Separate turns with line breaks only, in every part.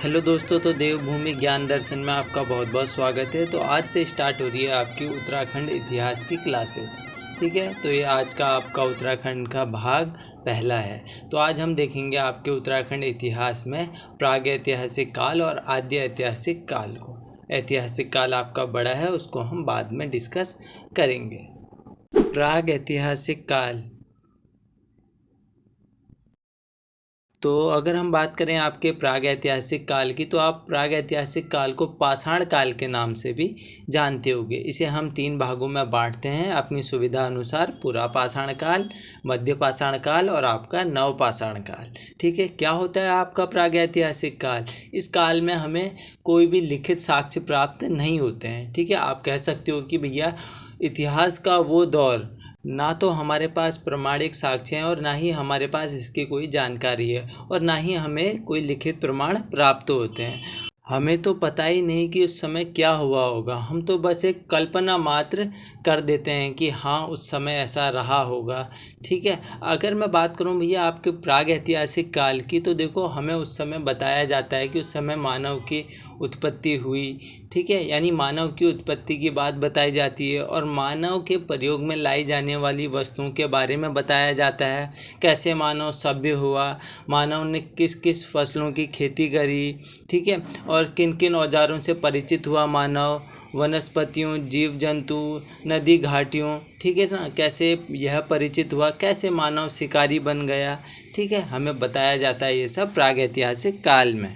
Hello दोस्तों, तो देवभूमि ज्ञान दर्शन में आपका बहुत बहुत स्वागत है। तो आज से स्टार्ट हो रही है आपकी उत्तराखंड इतिहास की क्लासेस। ठीक है, तो ये आज का आपका उत्तराखंड का भाग पहला है। तो आज हम देखेंगे आपके उत्तराखंड इतिहास में प्रागैतिहासिक काल और आद्य ऐतिहासिक काल को। ऐतिहासिक काल आपका बड़ा है, उसको हम बाद में डिस्कस करेंगे। प्रागैतिहासिक काल, तो अगर हम बात करें आपके प्रागैतिहासिक काल की, तो आप प्रागैतिहासिक काल को पाषाण काल के नाम से भी जानते होंगे। इसे हम 3 भागों में बांटते हैं अपनी सुविधा अनुसार: पुरा पाषाण काल, मध्य पाषाण काल और आपका नव पाषाण काल। ठीक है, क्या होता है आपका प्रागैतिहासिक काल? इस काल में हमें कोई भी लिखित साक्ष्य प्राप्त नहीं होते हैं। ठीक है, आप कह सकते हो कि भैया इतिहास का वो दौर, ना तो हमारे पास प्रमाणिक साक्ष्य हैं और ना ही हमारे पास इसकी कोई जानकारी है और ना ही हमें कोई लिखित प्रमाण प्राप्त होते हैं। हमें तो पता ही नहीं कि उस समय क्या हुआ होगा। हम तो बस एक कल्पना मात्र कर देते हैं कि हाँ, उस समय ऐसा रहा होगा। ठीक है, अगर मैं बात करूँ भैया आपके प्रागैतिहासिक काल की, तो देखो हमें उस समय बताया जाता है कि उस समय मानव की उत्पत्ति हुई। ठीक है, यानी मानव की उत्पत्ति की बात बताई जाती है और मानव के प्रयोग में लाई जाने वाली वस्तुओं के बारे में बताया जाता है। कैसे मानव सभ्य हुआ, मानव ने किस किस फसलों की खेती करी, ठीक है, और किन किन औजारों से परिचित हुआ मानव, वनस्पतियों, जीव जंतु, नदी घाटियों, ठीक है ना, कैसे यह परिचित हुआ, कैसे मानव शिकारी बन गया। ठीक है, हमें बताया जाता है ये सब प्रागैतिहासिक काल में।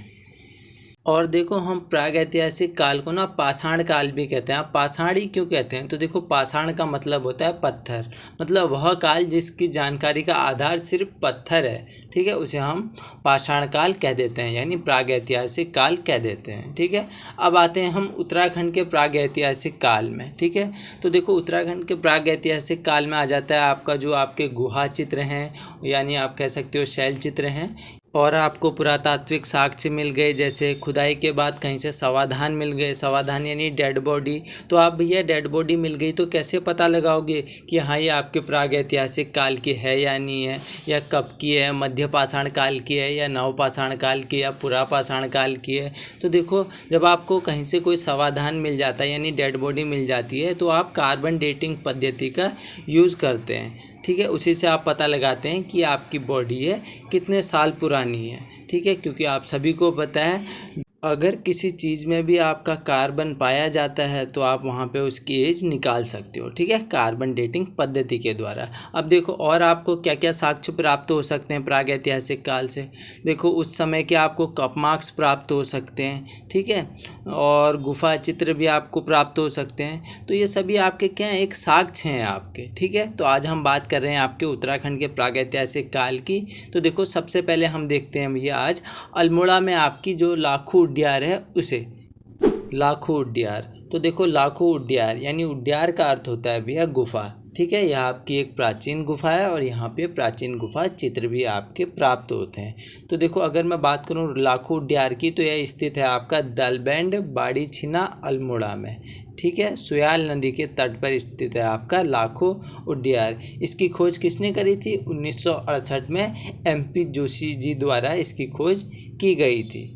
और देखो, हम प्रागैतिहासिक काल को ना पाषाण काल भी कहते हैं। आप पाषाणी क्यों कहते हैं? तो देखो, पाषाण का मतलब होता है पत्थर, मतलब वह काल जिसकी जानकारी का आधार सिर्फ पत्थर है। ठीक है, उसे हम पाषाण काल कह देते हैं, यानी प्रागैतिहासिक काल कह देते हैं। ठीक है, अब आते हैं हम उत्तराखंड के प्रागैतिहासिक काल में। ठीक है, तो देखो उत्तराखंड के प्रागैतिहासिक काल में आ जाता है आपका जो आपके गुहा चित्र हैं, यानी आप कह सकते हो शैल चित्र हैं, और आपको पुरातात्विक साक्ष्य मिल गए, जैसे खुदाई के बाद कहीं से समाधान मिल गए। समाधान यानी डेड बॉडी। तो आप भैया डेड बॉडी मिल गई तो कैसे पता लगाओगे कि हाँ ये आपके प्रागैतिहासिक काल की है या नहीं है, या कब की है, मध्य पाषाण काल की है या नव पाषाण काल की या पुरा पाषाण काल की है? तो देखो, जब आपको कहीं से कोई समाधान मिल जाता है यानी डेड बॉडी मिल जाती है, तो आप कार्बन डेटिंग पद्धति का यूज़ करते हैं। ठीक है, उसी से आप पता लगाते हैं कि आपकी बॉडी है कितने साल पुरानी है। ठीक है, क्योंकि आप सभी को पता है अगर किसी चीज़ में भी आपका कार्बन पाया जाता है तो आप वहाँ पे उसकी एज निकाल सकते हो। ठीक है, कार्बन डेटिंग पद्धति के द्वारा। अब देखो और आपको क्या क्या साक्ष्य प्राप्त हो सकते हैं प्रागैतिहासिक काल से। देखो, उस समय के आपको कप मार्क्स प्राप्त हो सकते हैं। ठीक है, और गुफा चित्र भी आपको प्राप्त हो सकते हैं। तो ये सभी आपके क्या हैं, एक साक्ष्य हैं आपके। ठीक है, तो आज हम बात कर रहे हैं आपके उत्तराखंड के प्रागैतिहासिक काल की। तो देखो, सबसे पहले हम देखते हैं भैया आज अल्मोड़ा में आपकी जो लाखू उड्यार है उसे। लाखू उड्यार, तो देखो लाखू उड्यार यानी उड्यार का अर्थ होता है भैया गुफा। ठीक है, यह आपकी एक प्राचीन गुफा है और यहाँ पे प्राचीन गुफा चित्र भी आपके प्राप्त होते हैं। तो देखो, अगर मैं बात करूँ लाखू उड्यार की, तो यह स्थित है आपका दलबैंड बाड़ी छिना अल्मोड़ा में। ठीक है, सुयाल नदी के तट पर स्थित है आपका लाखू उड्यार। इसकी खोज किसने करी थी? 1968 में MP जोशी जी द्वारा इसकी खोज की गई थी।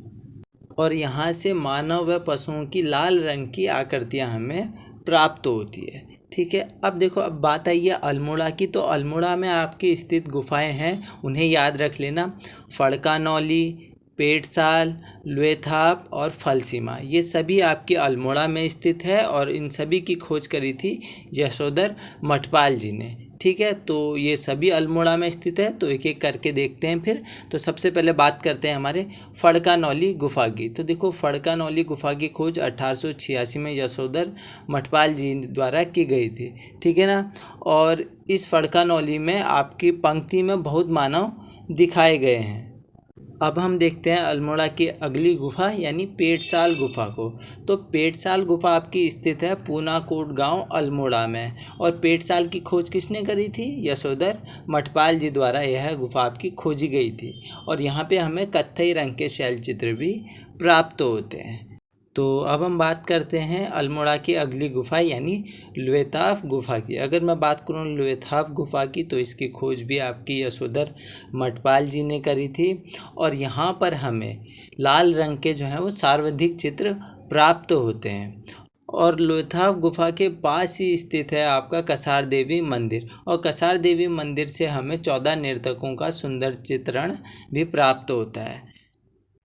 और यहाँ से मानव व पशुओं की लाल रंग की आकृतियाँ हमें प्राप्त होती है। ठीक है, अब देखो, अब बात आई है अल्मोड़ा की। तो अल्मोड़ा में आपकी स्थित गुफाएं हैं, उन्हें याद रख लेना: फड़कानौली, पेटसाल, लुएथाप और फलसीमा। ये सभी आपकी अल्मोड़ा में स्थित है और इन सभी की खोज करी थी यशोधर मठपाल जी ने। ठीक है, तो ये सभी अल्मोड़ा में स्थित है। तो एक एक करके देखते हैं फिर। तो सबसे पहले बात करते हैं हमारे फड़कानौली गुफा की। तो देखो, फड़कानौली गुफा की खोज 1886 में यशोधर मठपाल जी द्वारा की गई थी। ठीक है ना, और इस फड़कानौली में आपकी पंक्ति में बहुत मानव दिखाए गए हैं। अब हम देखते हैं अल्मोड़ा की अगली गुफा यानी पेटसाल गुफा को। तो पेटसाल गुफा आपकी स्थित है पूनाकोट गांव अल्मोड़ा में। और पेटसाल की खोज किसने करी थी? यशोधर मठपाल जी द्वारा यह गुफा आपकी खोजी गई थी। और यहाँ पे हमें कत्थई रंग के शैल चित्र भी प्राप्त होते हैं। तो अब हम बात करते हैं अल्मोड़ा की अगली गुफा यानी लुएताफ गुफा की। अगर मैं बात करूं लुएताफ गुफा की तो इसकी खोज भी आपकी यशोधर मठपाल जी ने करी थी। और यहाँ पर हमें लाल रंग के जो हैं वो सर्वाधिक चित्र प्राप्त होते हैं। और लुएताफ गुफा के पास ही स्थित है आपका कसार देवी मंदिर, और कसार देवी मंदिर से हमें 14 नर्तकों का सुंदर चित्रण भी प्राप्त होता है।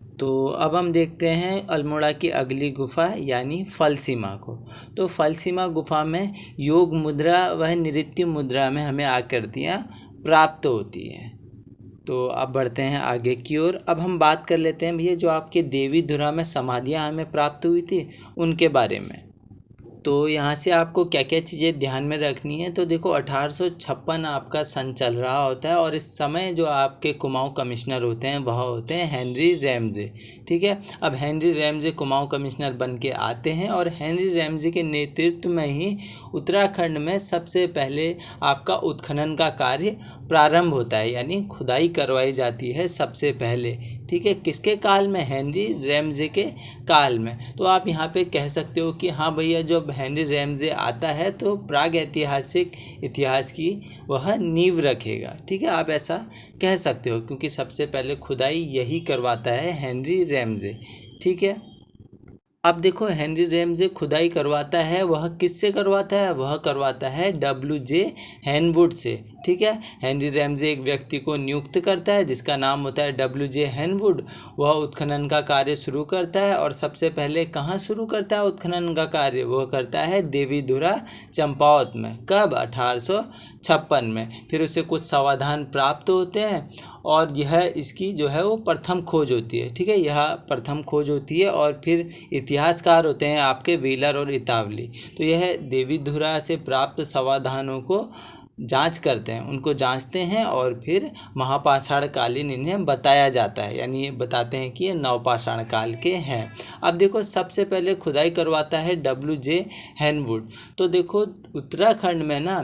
तो अब हम देखते हैं अल्मोड़ा की अगली गुफा यानी फलसीमा को। तो फलसीमा गुफा में योग मुद्रा व नृत्य मुद्रा में हमें आकृतियाँ प्राप्त होती हैं। तो अब बढ़ते हैं आगे की ओर। अब हम बात कर लेते हैं भैया जो आपके देवी धुरा में समाधियाँ हमें प्राप्त हुई थी उनके बारे में। तो यहाँ से आपको क्या क्या चीज़ें ध्यान में रखनी है। तो देखो 1856 आपका सन चल रहा होता है और इस समय जो आपके कुमाऊँ कमिश्नर होते हैं वह होते हैं हेनरी रैमजे। ठीक है, अब हेनरी रैमजे कुमाऊँ कमिश्नर बन के आते हैं और हेनरी रैमजे के नेतृत्व में ही उत्तराखंड में सबसे पहले आपका उत्खनन का कार्य प्रारंभ होता है, यानी खुदाई करवाई जाती है सबसे पहले। ठीक है, किसके काल में? हेनरी रैमजे के काल में। तो आप यहाँ पे कह सकते हो कि हाँ भैया जब हेनरी रैमजे आता है तो प्राग ऐतिहासिक इतिहास की वह नींव रखेगा। ठीक है, आप ऐसा कह सकते हो क्योंकि सबसे पहले खुदाई यही करवाता है हेनरी रैमजे। ठीक है, अब देखो हेनरी रैमजे खुदाई करवाता है, वह किससे करवाता है? वह करवाता है WJ हेनवुड से। ठीक है, हेनरी रैमजे एक व्यक्ति को नियुक्त करता है जिसका नाम होता है WJ हेनवुड। वह उत्खनन का कार्य शुरू करता है और सबसे पहले कहाँ शुरू करता है उत्खनन का कार्य? वह करता है देवीधुरा चंपावत में। कब? 1856 में। फिर उसे कुछ समाधान प्राप्त होते हैं और यह इसकी जो है वो प्रथम खोज होती है। ठीक है, यह प्रथम खोज होती है और फिर इतिहासकार होते हैं आपके व्हीलर और इतावली। तो यह देवीधुरा से प्राप्त समाधानों को जांच करते हैं, उनको जांचते हैं और फिर महापाषाण कालीन इन्हें बताया जाता है, यानी ये बताते हैं कि ये नवपाषाण काल के हैं। अब देखो सबसे पहले खुदाई करवाता है WJ हेनवुड। तो देखो उत्तराखंड में ना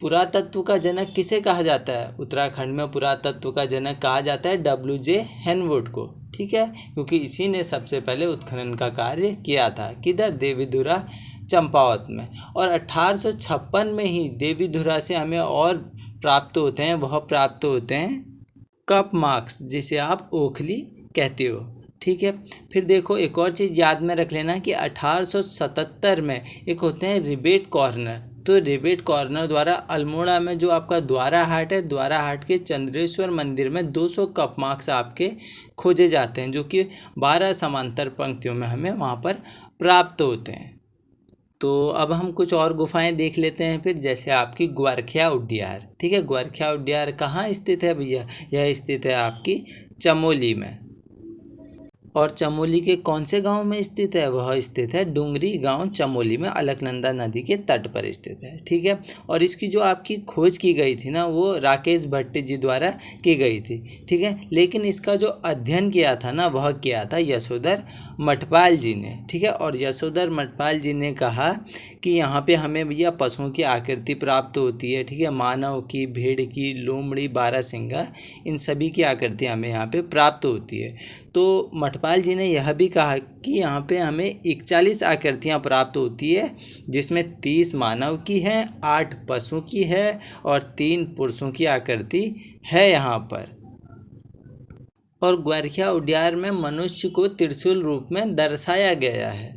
पुरातत्व का जनक किसे कहा जाता है? उत्तराखंड में पुरातत्व का जनक कहा जाता है WJ हेनवुड को। ठीक है, क्योंकि इसी ने सबसे पहले उत्खनन का कार्य किया था। किधर? देवीधुरा चंपावत में। और 1856 में ही देवीधुरा से हमें और प्राप्त होते हैं, वह प्राप्त होते हैं कप मार्क्स जिसे आप ओखली कहते हो। ठीक है, फिर देखो एक और चीज़ याद में रख लेना कि 1877 में एक होते हैं रिबेट कॉर्नर। तो रिबेट कॉर्नर द्वारा अल्मोड़ा में जो आपका द्वारा हाट है, द्वारा हाट के चंद्रेश्वर मंदिर में 200 कप मार्क्स आपके खोजे जाते हैं जो कि 12 समांतर पंक्तियों में हमें वहाँ पर प्राप्त होते हैं। तो अब हम कुछ और गुफाएं देख लेते हैं फिर, जैसे आपकी ग्वारखिया उड्डीयार। ठीक है, ग्वारखिया उड्डीयार कहाँ स्थित है भैया? यह स्थित है आपकी चमोली में। और चमोली के कौन से गांव में स्थित है? वह स्थित है डुंगरी गांव चमोली में, अलकनंदा नदी के तट पर स्थित है। ठीक है, और इसकी जो आपकी खोज की गई थी ना वो राकेश भट्ट जी द्वारा की गई थी। ठीक है, लेकिन इसका जो अध्ययन किया था ना वह किया था यशोधर मठपाल जी ने। ठीक है, और यशोधर मठपाल जी ने कहा कि यहाँ पे हमें भैया पशुओं की आकृति प्राप्त होती है। ठीक है, मानव की, भेड़ की, लोमड़ी, बारहसिंगा, इन सभी की आकृति हमें यहाँ पे प्राप्त होती है। तो मठपाल जी ने यह भी कहा कि यहाँ पे हमें 41 आकृतियाँ प्राप्त होती है जिसमें 30 मानव की हैं, 8 पशु की है और 3 पुरुषों की आकृति है यहाँ पर। और ग्वारखिया उड्डीयार में मनुष्य को त्रिशूल रूप में दर्शाया गया है।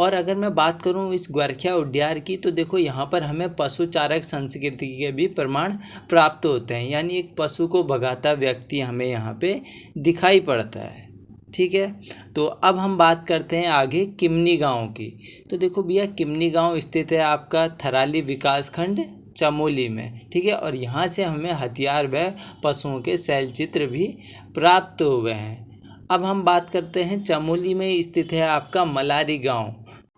और अगर मैं बात करूं इस ग्वारखिया उड्डीयार की तो देखो यहाँ पर हमें पशु चारक संस्कृति के भी प्रमाण प्राप्त होते हैं, यानी एक पशु को भगाता व्यक्ति हमें यहाँ पे दिखाई पड़ता है। ठीक है, तो अब हम बात करते हैं आगे किमनी गांव की। तो देखो भैया किमनी गांव स्थित है आपका थराली विकासखंड चमोली में। ठीक है, और यहाँ से हमें हथियार व पशुओं के शैल चित्र भी प्राप्त हुए हैं। अब हम बात करते हैं चमोली में स्थित है आपका मलारी गांव।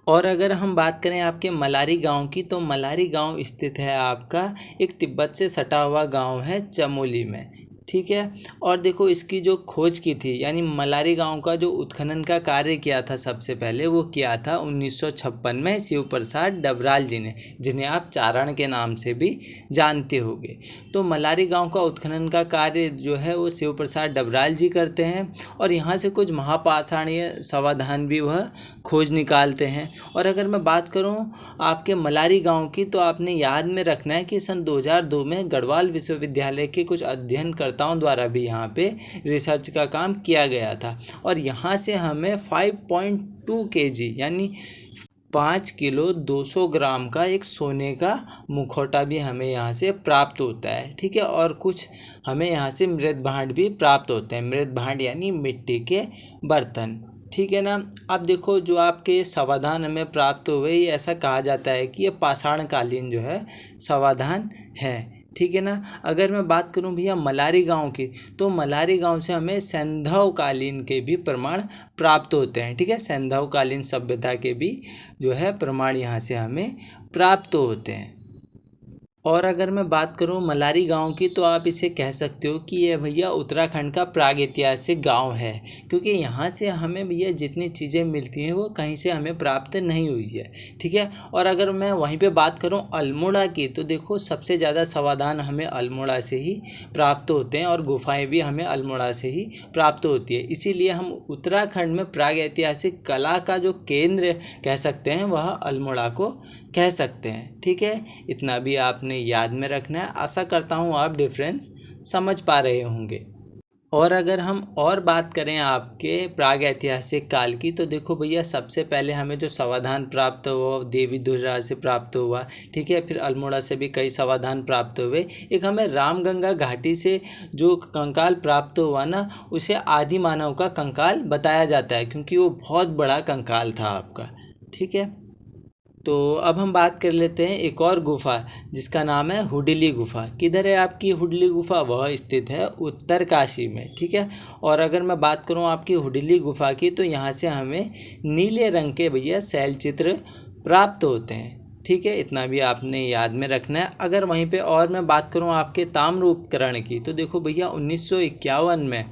और अगर हम बात करें आपके मलारी गांव की तो मलारी गांव स्थित है आपका एक तिब्बत से सटा हुआ गांव है चमोली में। ठीक है। और देखो इसकी जो खोज की थी यानी मलारी गांव का जो उत्खनन का कार्य किया था सबसे पहले, वो किया था 1956 में शिव प्रसाद डबराल जी ने, जिन्हें आप चारण के नाम से भी जानते होंगे। तो मलारी गांव का उत्खनन का कार्य जो है वो शिव प्रसाद डबराल जी करते हैं और यहाँ से कुछ महापाषाणीय समाधान भी वह खोज निकालते हैं। और अगर मैं बात करूँ आपके मलारी गांव की, तो आपने याद में रखना है कि सन 2002 में गढ़वाल विश्वविद्यालय के कुछ अध्ययनकर्ताओं द्वारा भी यहाँ पे रिसर्च का काम किया गया था और यहाँ से हमें 5.2 kg यानी 5 किलो 200 ग्राम का एक सोने का मुखौटा भी हमें यहाँ से प्राप्त होता है। ठीक है। और कुछ हमें यहाँ से मृत भांड भी प्राप्त होते हैं। मृत भांड यानी मिट्टी के बर्तन। ठीक है ना। अब देखो जो आपके समाधान हमें प्राप्त हुए, ये ऐसा कहा जाता है कि ये पाषाणकालीन जो है समाधान है। ठीक है ना। अगर मैं बात करूं भैया मलारी गांव की, तो मलारी गांव से हमें सैंधवकालीन के भी प्रमाण प्राप्त होते हैं। ठीक है। सैंधवकालीन सभ्यता के भी जो है प्रमाण यहाँ से हमें प्राप्त होते हैं। और अगर मैं बात करूं मलारी गांव की, तो आप इसे कह सकते हो कि ये भैया उत्तराखंड का प्रागैतिहासिक गांव है, क्योंकि यहाँ से हमें भैया जितनी चीज़ें मिलती हैं वो कहीं से हमें प्राप्त नहीं हुई है। ठीक है। और अगर मैं वहीं पे बात करूं अल्मोड़ा की, तो देखो सबसे ज़्यादा समाधान हमें अल्मोड़ा से ही प्राप्त होते हैं और गुफाएँ भी हमें अल्मोड़ा से ही प्राप्त होती है। इसीलिए हम उत्तराखंड में प्रागैतिहासिक कला का जो केंद्र कह सकते हैं वह अल्मोड़ा को कह सकते हैं। ठीक है। इतना भी आपने याद में रखना है। आशा करता हूँ आप डिफरेंस समझ पा रहे होंगे। और अगर हम और बात करें आपके प्रागैतिहासिक काल की, तो देखो भैया सबसे पहले हमें जो समाधान प्राप्त हुआ देवी दुर्रा से प्राप्त हुआ। ठीक है। फिर अल्मोड़ा से भी कई समाधान प्राप्त हुए। एक हमें रामगंगा घाटी से जो कंकाल प्राप्त हुआ ना, उसे आदि मानव का कंकाल बताया जाता है, क्योंकि वो बहुत बड़ा कंकाल था आपका। ठीक है। तो अब हम बात कर लेते हैं एक और गुफा जिसका नाम है हुडली गुफा। किधर है आपकी हुडली गुफा? वह स्थित है उत्तरकाशी में। ठीक है। और अगर मैं बात करूं आपकी हुडली गुफा की, तो यहाँ से हमें नीले रंग के भैया शैल चित्र प्राप्त होते हैं। ठीक है। इतना भी आपने याद में रखना है। अगर वहीं पे और मैं बात करूं आपके ताम्र उपकरण की, तो देखो भैया 1951 में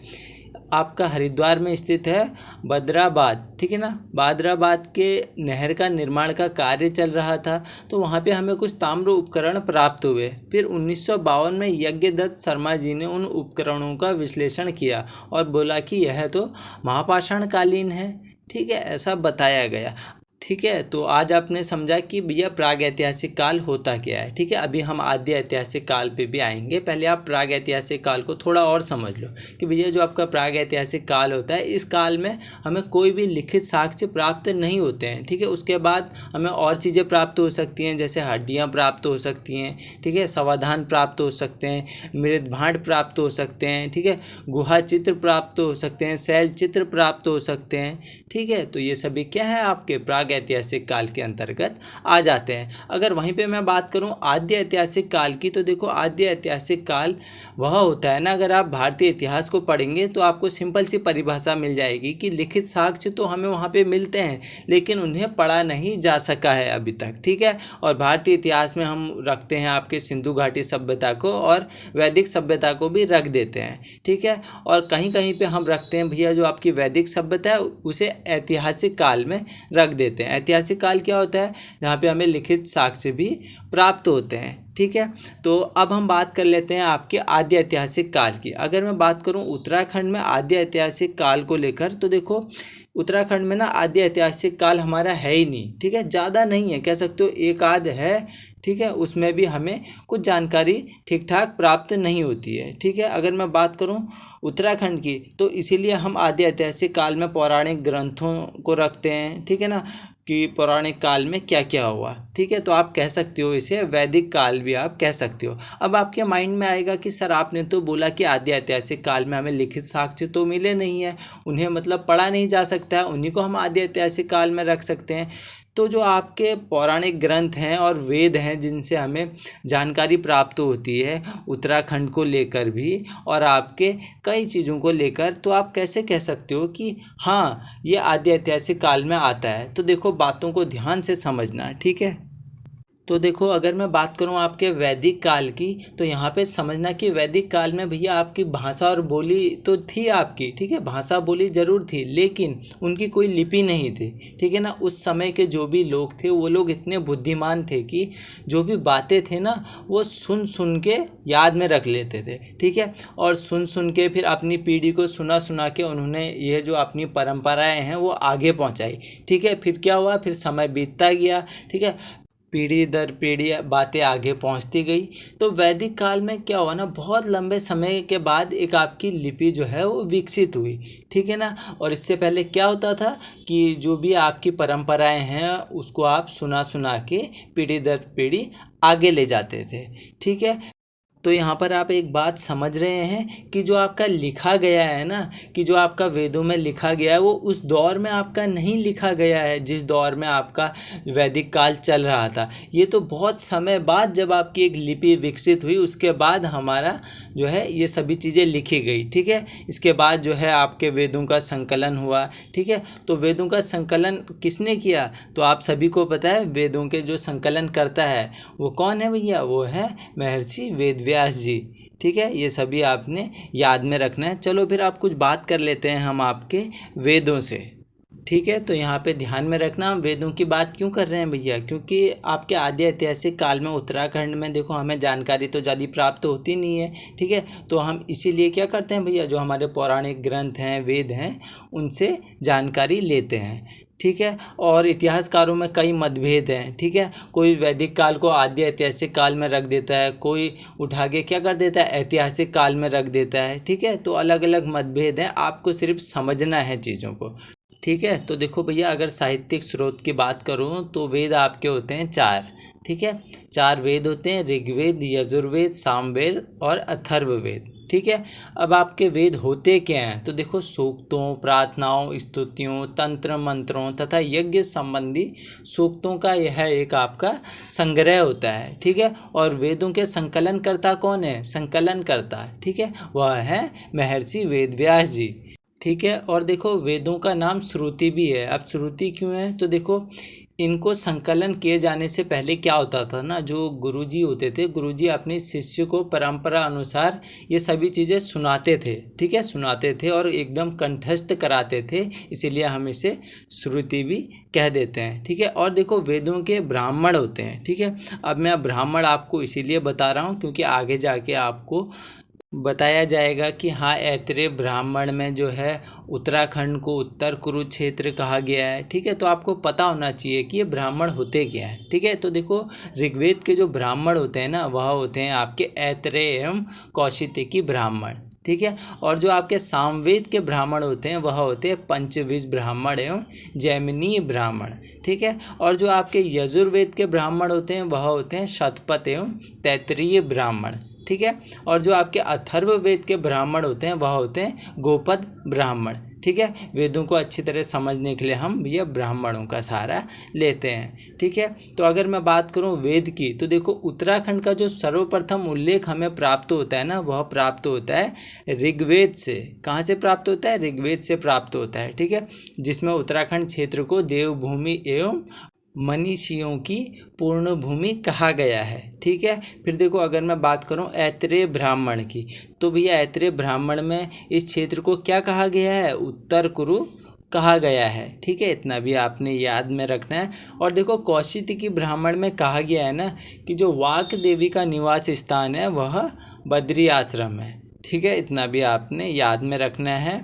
आपका हरिद्वार में स्थित है बद्राबाद। ठीक है ना। बद्राबाद के नहर का निर्माण का कार्य चल रहा था, तो वहाँ पे हमें कुछ ताम्र उपकरण प्राप्त हुए। फिर 1952 में यज्ञदत्त शर्मा जी ने उन उपकरणों का विश्लेषण किया और बोला कि यह तो महापाषाणकालीन है। ठीक है। ऐसा बताया गया। ठीक है। तो आज आपने समझा कि भैया प्रागैतिहासिक काल होता क्या है। ठीक है। अभी हम आद्य ऐतिहासिक काल पे भी आएंगे। पहले आप प्रागैतिहासिक काल को थोड़ा और समझ लो कि भैया जो आपका प्रागैतिहासिक काल होता है, इस काल में हमें कोई भी लिखित साक्ष्य प्राप्त नहीं होते हैं। ठीक है। उसके बाद हमें और चीज़ें प्राप्त हो सकती हैं, जैसे हड्डियाँ प्राप्त हो सकती हैं। ठीक है। समाधान प्राप्त हो सकते हैं, मृत भांड प्राप्त हो सकते हैं। ठीक है। गुहा चित्र प्राप्त हो सकते हैं, शैल चित्र प्राप्त हो सकते हैं। ठीक है। तो ये सभी क्या है आपके ऐतिहासिक काल के अंतर्गत आ जाते हैं। अगर वहीं पे मैं बात करूं आद्य ऐतिहासिक काल की, तो देखो आद्य ऐतिहासिक काल वह होता है ना, अगर आप भारतीय इतिहास को पढ़ेंगे तो आपको सिंपल सी परिभाषा मिल जाएगी कि लिखित साक्ष्य तो हमें वहाँ पे मिलते हैं, लेकिन उन्हें पढ़ा नहीं जा सका है अभी तक। ठीक है। और भारतीय इतिहास में हम रखते हैं आपके सिंधु घाटी सभ्यता को और वैदिक सभ्यता को भी रख देते हैं। ठीक है। और कहीं कहीं पे हम रखते हैं भैया जो आपकी वैदिक सभ्यता है उसे ऐतिहासिक काल में रख देते हैं। ऐतिहासिक काल क्या होता है? जहाँ पे हमें लिखित साक्ष्य भी प्राप्त होते हैं। ठीक है। तो अब हम बात कर लेते हैं आपके आद्य ऐतिहासिक काल की। अगर मैं बात करूं उत्तराखंड में आद्य ऐतिहासिक काल को लेकर, तो देखो उत्तराखंड में ना आद्य ऐतिहासिक काल हमारा है ही नहीं। ठीक है। ज़्यादा नहीं है, कह सकते हो एक आध है। ठीक है। उसमें भी हमें कुछ जानकारी ठीक ठाक प्राप्त नहीं होती है। ठीक है। अगर मैं बात करूं उत्तराखंड की, तो इसीलिए हम आद्य ऐतिहासिक काल में पौराणिक ग्रंथों को रखते हैं। ठीक है ना, कि पौराणिक काल में क्या क्या हुआ। ठीक है। तो आप कह सकते हो इसे वैदिक काल भी आप कह सकते हो। अब आपके माइंड में आएगा कि सर आपने तो बोला कि आद्य ऐतिहासिक काल में हमें लिखित साक्ष्य तो मिले नहीं है, उन्हें मतलब पढ़ा नहीं जा सकता है, उन्हीं को हम आद्य ऐतिहासिक काल में रख सकते हैं। तो जो आपके पौराणिक ग्रंथ हैं और वेद हैं जिनसे हमें जानकारी प्राप्त होती है उत्तराखंड को लेकर भी और आपके कई चीज़ों को लेकर, तो आप कैसे कह सकते हो कि हाँ ये आद्य ऐतिहासिक काल में आता है? तो देखो बातों को ध्यान से समझना। ठीक है। तो देखो, अगर मैं बात करूं आपके वैदिक काल की, तो यहाँ पे समझना कि वैदिक काल में भैया आपकी भाषा और बोली तो थी आपकी, ठीक है, भाषा बोली ज़रूर थी, लेकिन उनकी कोई लिपि नहीं थी, ठीक है ना। उस समय के जो भी लोग थे वो लोग इतने बुद्धिमान थे कि जो भी बातें थे ना वो सुन सुन के याद में रख लेते थे, ठीक है। और सुन सुन के फिर अपनी पीढ़ी को सुना सुना के उन्होंने ये जो अपनी परंपराएं हैं वो आगे पहुंचाई, ठीक है। फिर क्या हुआ, फिर समय बीतता गया, ठीक है, पीढ़ी दर पीढ़ी बातें आगे पहुंचती गई। तो वैदिक काल में क्या हुआ ना, बहुत लंबे समय के बाद एक आपकी लिपि जो है वो विकसित हुई, ठीक है ना। और इससे पहले क्या होता था कि जो भी आपकी परंपराएं हैं उसको आप सुना सुना के पीढ़ी दर पीढ़ी आगे ले जाते थे, ठीक है। तो यहाँ पर आप एक बात समझ रहे हैं कि जो आपका लिखा गया है ना, कि जो आपका वेदों में लिखा गया है वो उस दौर में आपका नहीं लिखा गया है जिस दौर में आपका वैदिक काल चल रहा था। ये तो बहुत समय बाद जब आपकी एक लिपि विकसित हुई उसके बाद हमारा जो है ये सभी चीज़ें लिखी गई, ठीक है। इसके बाद जो है आपके वेदों का संकलन हुआ, ठीक है। तो वेदों का संकलन किसने किया, तो आप सभी को पता है वेदों के जो संकलन करता है वो कौन है भैया, वो है महर्षि वेदव्यास जी, ठीक है। ये सभी आपने याद में रखना है। चलो फिर आप कुछ बात कर लेते हैं हम आपके वेदों से, ठीक है। तो यहाँ पे ध्यान में रखना, हम वेदों की बात क्यों कर रहे हैं भैया, क्योंकि आपके आदि ऐतिहासिक काल में उत्तराखंड में देखो हमें जानकारी तो ज़्यादा प्राप्त होती नहीं है, ठीक है। तो हम इसीलिए क्या करते हैं भैया, जो हमारे पौराणिक ग्रंथ हैं, वेद हैं, उनसे जानकारी लेते हैं, ठीक है। और इतिहासकारों में कई मतभेद हैं, ठीक है। कोई वैदिक काल को आद्य ऐतिहासिक काल में रख देता है, कोई उठा के क्या कर देता है ऐतिहासिक काल में रख देता है, ठीक है। तो अलग अलग मतभेद हैं, आपको सिर्फ समझना है चीज़ों को, ठीक है। तो देखो भैया, अगर साहित्यिक स्रोत की बात करूँ तो वेद आपके होते हैं 4, ठीक है। 4 वेद होते हैं, ऋग्वेद, यजुर्वेद, सामवेद और अथर्ववेद, ठीक है। अब आपके वेद होते क्या हैं, तो देखो सूक्तों, प्रार्थनाओं, स्तुतियों, तंत्र मंत्रों तथा यज्ञ संबंधी सूक्तों का यह एक आपका संग्रह होता है, ठीक है। और वेदों के संकलन करता कौन है, संकलन करता, ठीक है, वह है महर्षि वेदव्यास जी, ठीक है। और देखो वेदों का नाम श्रुति भी है। अब श्रुति क्यों है, तो देखो इनको संकलन किए जाने से पहले क्या होता था ना, जो गुरुजी होते थे, गुरुजी अपने शिष्य को परंपरा अनुसार ये सभी चीज़ें सुनाते थे, ठीक है, सुनाते थे और एकदम कंठस्थ कराते थे, इसीलिए हम इसे श्रुति भी कह देते हैं, ठीक है। और देखो वेदों के ब्राह्मण होते हैं, ठीक है। अब मैं ब्राह्मण आपको इसीलिए बता रहा हूँ क्योंकि आगे जाके आपको बताया जाएगा कि हाँ, ऐत्रेय ब्राह्मण में जो है उत्तराखंड को उत्तर कुरुक्षेत्र कहा गया है, ठीक है। तो आपको पता होना चाहिए कि ये ब्राह्मण होते क्या हैं, ठीक है। तो देखो ऋग्वेद के जो ब्राह्मण होते हैं ना, वह होते हैं आपके ऐत्रेय एवं कौशिकी ब्राह्मण, ठीक है। और जो आपके सामवेद के ब्राह्मण होते हैं वह होते हैं पंचविश ब्राह्मण एवं जैमिनीय ब्राह्मण, ठीक है। और जो आपके यजुर्वेद के ब्राह्मण होते हैं वह होते हैं शतपथ एवं तैत्तिरीय ब्राह्मण, ठीक है। और जो आपके अथर्ववेद के ब्राह्मण होते हैं वह होते हैं गोपद ब्राह्मण, ठीक है। वेदों को अच्छी तरह समझने के लिए हम ये ब्राह्मणों का सहारा लेते हैं, ठीक है। तो अगर मैं बात करूं वेद की, तो देखो उत्तराखंड का जो सर्वप्रथम उल्लेख हमें प्राप्त होता है ना, वह प्राप्त होता है ऋग्वेद से। कहाँ से प्राप्त होता है, ऋग्वेद से प्राप्त होता है, ठीक है। जिसमें उत्तराखंड क्षेत्र को देवभूमि एवं मनीषियों की पूर्ण भूमि कहा गया है, ठीक है। फिर देखो अगर मैं बात करूं ऐत्रेय ब्राह्मण की, तो भैया ऐत्रेय ब्राह्मण में इस क्षेत्र को क्या कहा गया है, उत्तर कुरु कहा गया है, ठीक है। इतना भी आपने याद में रखना है। और देखो कौशिकी ब्राह्मण में कहा गया है ना कि जो वाक देवी का निवास स्थान है वह बद्री आश्रम है, ठीक है। इतना भी आपने याद में रखना है।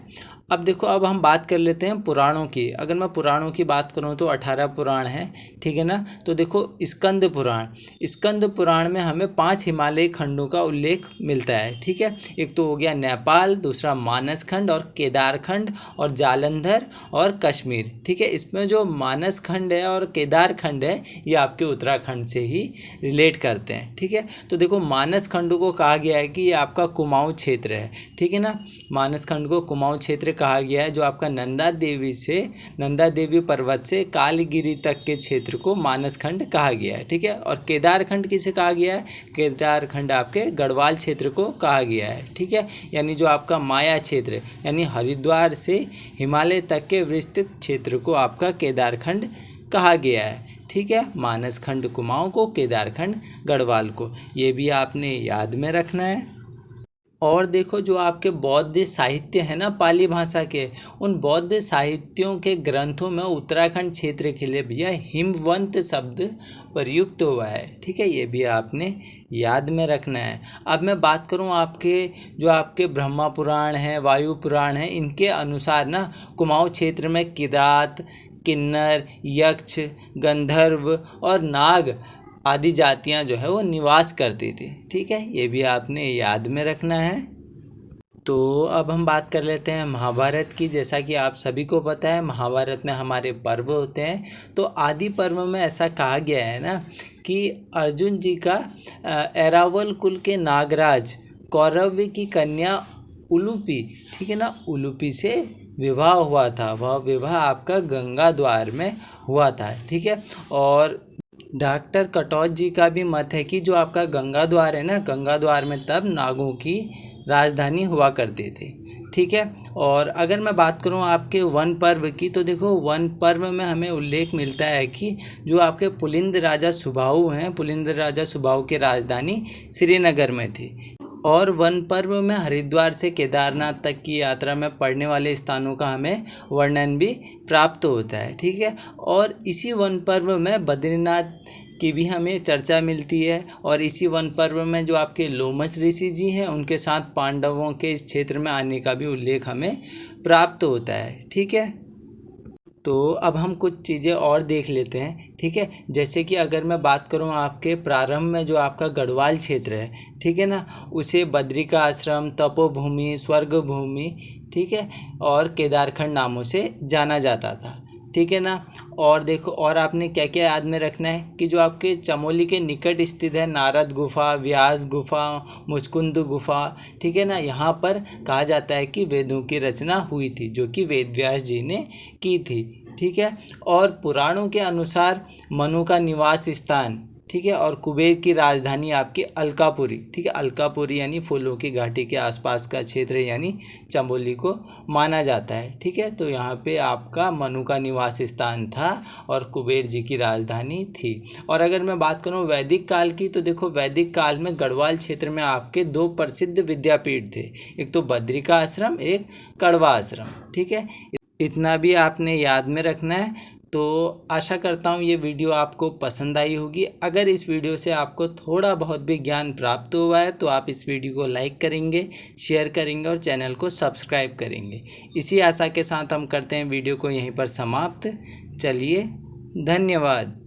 अब देखो, अब हम बात कर लेते हैं पुराणों की। अगर मैं पुराणों की बात करूं तो 18 पुराण हैं, ठीक है ना। तो देखो स्कंद पुराण, स्कंद पुराण में हमें 5 हिमालयी खंडों का उल्लेख मिलता है, ठीक है। एक तो हो गया नेपाल, दूसरा मानस खंड और केदार खंड और जालंधर और कश्मीर, ठीक है। इसमें जो मानस खंड है और केदार खंड है ये आपके उत्तराखंड से ही रिलेट करते हैं, ठीक है। तो देखो मानस खंड को कहा गया है कि ये आपका कुमाऊँ क्षेत्र है, ठीक है ना। मानस खंड को कुमाऊँ क्षेत्र कहा गया है, जो आपका नंदा देवी पर्वत से कालगिरी तक के क्षेत्र को मानस खंड कहा गया है, ठीक है। और केदार खंड किसे कहा गया है, केदार खंड आपके गढ़वाल क्षेत्र को कहा गया है, ठीक है। यानी जो आपका माया क्षेत्र यानी हरिद्वार से हिमालय तक के विस्तृत क्षेत्र को आपका केदार खंड कहा गया है, ठीक है, मानसखंड कुमाऊं को, केदारखंड गढ़वाल को। ये भी आपने याद में रखना है। और देखो जो आपके बौद्ध साहित्य है ना पाली भाषा के, उन बौद्ध साहित्यों के ग्रंथों में उत्तराखंड क्षेत्र के लिए भैया हिमवंत शब्द प्रयुक्त हुआ है। ठीक है, ये भी आपने याद में रखना है। अब मैं बात करूं आपके ब्रह्मा पुराण है, वायु पुराण है, इनके अनुसार ना कुमाऊं क्षेत्र में किरात, किन्नर, यक्ष, गंधर्व और नाग आदि जातियां जो है वो निवास करती थी। ठीक है, ये भी आपने याद में रखना है। तो अब हम बात कर लेते हैं महाभारत की। जैसा कि आप सभी को पता है महाभारत में हमारे पर्व होते हैं। तो आदि पर्व में ऐसा कहा गया है ना कि अर्जुन जी का एरावल कुल के नागराज कौरव की कन्या उलूपी, ठीक है ना, उलूपी से विवाह हुआ था। वह विवाह आपका गंगा द्वार में हुआ था। ठीक है, और डॉक्टर कटौच जी का भी मत है कि जो आपका गंगा द्वार है ना, गंगा द्वार में तब नागों की राजधानी हुआ करती थी। ठीक है, और अगर मैं बात करूं आपके वन पर्व की, तो देखो वन पर्व में हमें उल्लेख मिलता है कि जो आपके पुलिंद राजा सुबाहु हैं, पुलिंद राजा सुबाहु की राजधानी श्रीनगर में थी। और वन पर्व में हरिद्वार से केदारनाथ तक की यात्रा में पड़ने वाले स्थानों का हमें वर्णन भी प्राप्त होता है। ठीक है, और इसी वन पर्व में बद्रीनाथ की भी हमें चर्चा मिलती है। और इसी वन पर्व में जो आपके लोमश ऋषि जी हैं उनके साथ पांडवों के इस क्षेत्र में आने का भी उल्लेख हमें प्राप्त होता है। ठीक है, तो अब हम कुछ चीज़ें और देख लेते हैं। ठीक है, जैसे कि अगर मैं बात करूं आपके प्रारंभ में जो आपका गढ़वाल क्षेत्र है, ठीक है ना, उसे बद्रिका आश्रम, तपोभूमि, स्वर्ग भूमि, ठीक है, और केदारखंड नामों से जाना जाता था। ठीक है ना, और देखो और आपने क्या क्या याद में रखना है कि जो आपके चमोली के निकट स्थित है नारद गुफा, व्यास गुफा, मुचकुंद गुफा, ठीक है ना, यहाँ पर कहा जाता है कि वेदों की रचना हुई थी, जो कि वेद व्यास जी ने की थी। ठीक है, और पुराणों के अनुसार मनु का निवास स्थान, ठीक है, और कुबेर की राजधानी आपकी अलकापुरी, ठीक है, अलकापुरी यानी फूलों की घाटी के आसपास का क्षेत्र यानी चमोली को माना जाता है। ठीक है, तो यहाँ पे आपका मनु का निवास स्थान था और कुबेर जी की राजधानी थी। और अगर मैं बात करूँ वैदिक काल की, तो देखो वैदिक काल में गढ़वाल क्षेत्र में आपके दो प्रसिद्ध विद्यापीठ थे, एक तो बद्रिका आश्रम, एक कड़वा आश्रम। ठीक है, इतना भी आपने याद में रखना है। तो आशा करता हूँ ये वीडियो आपको पसंद आई होगी। अगर इस वीडियो से आपको थोड़ा बहुत भी ज्ञान प्राप्त हुआ है तो आप इस वीडियो को लाइक करेंगे, शेयर करेंगे और चैनल को सब्सक्राइब करेंगे। इसी आशा के साथ हम करते हैं वीडियो को यहीं पर समाप्त। चलिए, धन्यवाद।